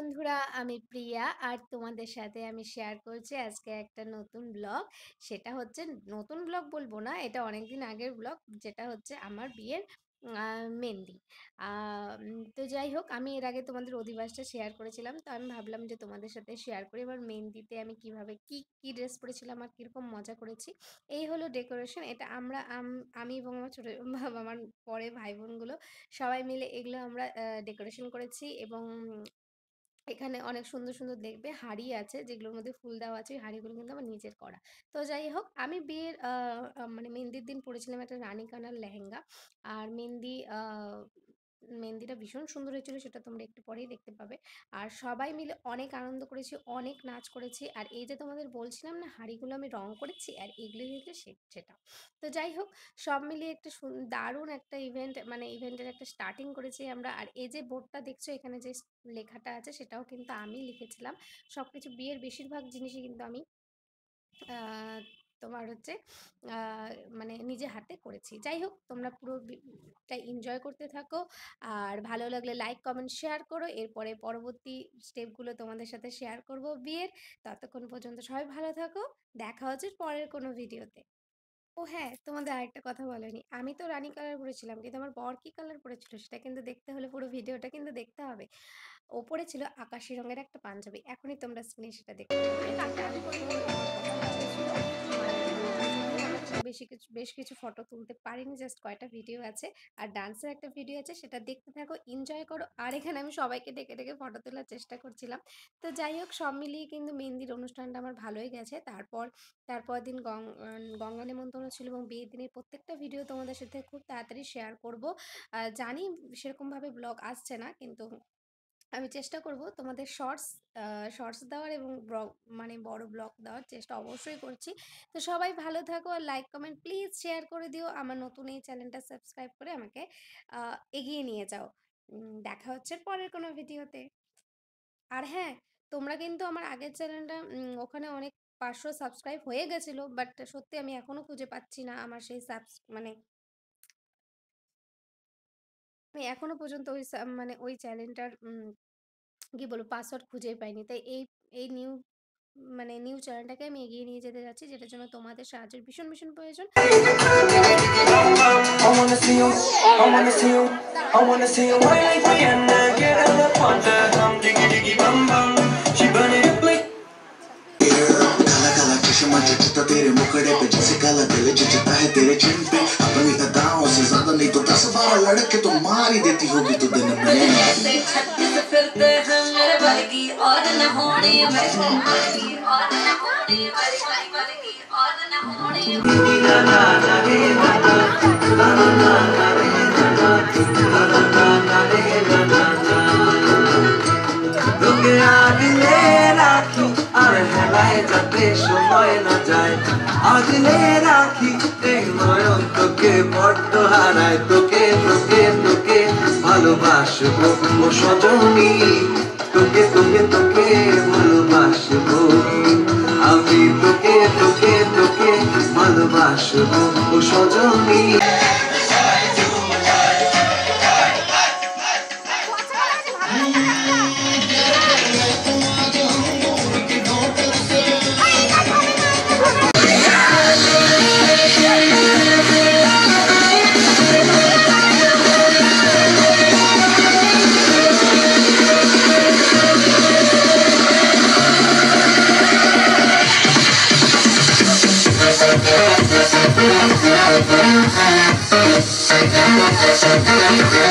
বন্ধুরা, আমি প্রিয়া আর তোমাদের সাথে আমি শেয়ার করছি আজকে একটা নতুন ব্লগ। সেটা হচ্ছে নতুন ব্লগ বলবো না, এটা অনেকদিন আগের ব্লগ। যেটা হচ্ছে আমার বিয়ের মেহেন্দি। তো যাই হোক, আমি এর আগে তোমাদের অধিবাসটা শেয়ার করেছিলাম, তো আমি ভাবলাম যে তোমাদের সাথে শেয়ার করি এবার মেহেন্দিতে আমি কিভাবে কি কি ড্রেস পরেছিলাম আর কীরকম মজা করেছি। এই হলো ডেকোরেশন। এটা আমি এবং আমার ছোটো আমার পরে ভাই বোনগুলো সবাই মিলে এগুলো আমরা ডেকোরেশন করেছি। এবং এখানে অনেক সুন্দর সুন্দর দেখবে হাঁড়ি আছে যেগুলোর মধ্যে ফুল দেওয়া আছে। ওই হাঁড়িগুলো কিন্তু আমার নিজের করা। তো যাই হোক, আমি বিয়ের মানে মেহেন্দির দিন পরেছিলাম একটা রানী কানার লেহেঙ্গা। আর মেহেন্দিটা ভীষণ সুন্দর হয়েছিল, সেটা তোমরা একটু পরেই দেখতে পাবে। আর সবাই মিলে অনেক আনন্দ করেছি, অনেক নাচ করেছি। আর এই যে তোমাদের বলছিলাম না হাঁড়িগুলো আমি রং করেছি, আর এগুলো হচ্ছে সেটা। তো যাই হোক, সব মিলিয়ে একটা দারুণ একটা ইভেন্ট, মানে ইভেন্টের একটা স্টার্টিং করেছি আমরা। আর এই যে বোর্ডটা দেখছো, এখানে যে লেখাটা আছে সেটাও কিন্তু আমি লিখেছিলাম। সবকিছু বিয়ের বেশিরভাগ জিনিসই কিন্তু আমি আহ, তোমার হচ্ছে আহ, মানে নিজে হাতে করেছি। যাই হোক, তোমরা পুরো টা এনজয় করতে থাকো। আর ভালো লাগলে লাইক কমেন্ট শেয়ার করো। এরপরে পরবর্তী স্টেপগুলো তোমাদের সাথে শেয়ার করব বিয়ের। ততক্ষণ পর্যন্ত সবাই ভালো থাকো। দেখা হচ্ছে পরের কোনো ভিডিওতে। ও হ্যাঁ, তোমাদের আরেকটা কথা বলেনি। আমি তো রানী কালার পরেছিলাম, কিন্তু আমার বর কি কালার পরেছিল সেটা কিন্তু দেখতে হলে পুরো ভিডিওটা কিন্তু দেখতে হবে। ও পরেছিল আকাশি রঙের একটা পাঞ্জাবি। এখনই তোমরা স্ক্রিনে সেটা দেখতে পাবে। এটা আমি কোনো আমার পছন্দ হয়েছিল। যদিও আমরা খুব বেশ কিছু ফটো তুলতে পারিনি, জাস্ট কয়টা ভিডিও আছে। আর ডান্সের একটা ভিডিও আছে, সেটা দেখতে থাকো, এনজয় করো। আর এখানে আমি সবাইকে ডেকে ডেকে ফটো তোলার চেষ্টা করছিলাম। তো যাই হোক, সব মিলিয়ে কিন্তু মেহেন্দির অনুষ্ঠানটা আমার ভালোই গেছে। তারপর দিন গঙ্গা নিমন্ত্রণ ছিল, এবং বিয়ের দিনের প্রত্যেকটা ভিডিও তোমাদের সাথে খুব তাড়াতাড়ি শেয়ার করব। জানি সেরকমভাবে ব্লগ আসছে না, কিন্তু আমি চেষ্টা করব তোমাদের শর্টস দেওয়ার, এবং মানে বড় ব্লগ দেওয়ার চেষ্টা অবশ্যই করছি। তো সবাই ভালো থাকো, আর লাইক কমেন্ট প্লিজ শেয়ার করে দিও। আমার নতুন এই চ্যানেলটা সাবস্ক্রাইব করে আমাকে এগিয়ে নিয়ে যাও। দেখা হচ্ছে পরের কোনো ভিডিওতে। আর হ্যাঁ, তোমরা কিন্তু আমার আগের চ্যানেলটা ওখানে অনেক 500 সাবস্ক্রাইব হয়ে গেছিলো, বাট সত্যি আমি এখনো খুঁজে পাচ্ছি না আমার সেই মানে আমি এখনো পর্যন্ত মানে ওই চ্যানেলটার কি বলবো পাসওয়ার্ড খুঁজেই পাইনি। তাই এই নিউ চ্যানেলটাকে আমি এগিয়ে নিয়ে যেতে যাচ্ছি, যেটার জন্য তোমাদের সাহায্যের ভীষণ ভীষণ প্রয়োজন। I wanna see you, I wanna see you, I wanna see you wine like Rihanna. Get on the Fanta, hum diggy diggy bum bum. She burn it up like काला काला चश्मा जचता तेरे मुखड़े पे, जैसे काला दिल जचता है तेरे चिन पे। अपनी अदाओं से ज्यादा नहीं तो 10-12 लड़के तो मार ही देती होगी तू दिन में। ऐसे छत्तीस फिरते हैं मेरे वर्गी और न होनी मेरे वर्गी और न होनी मेरे वर्गी और न होनी। ना ना ना रे ना ना ना ना ना रे ना ना ना ना ना रे ना ना ना। তোকে আগলে রাখি আর হেলায় যাতে সময় না যায়, আগলে রাখি এই নয়ন তোকে বড্ড হারায়। তোকে তোকে তোকে ভালোবাসবো ও সজনী, তোকে তোকে তোকে ভালোবাসবো আমি, তোকে তোকে তোকে ভালোবাসবো ও সজনী। Say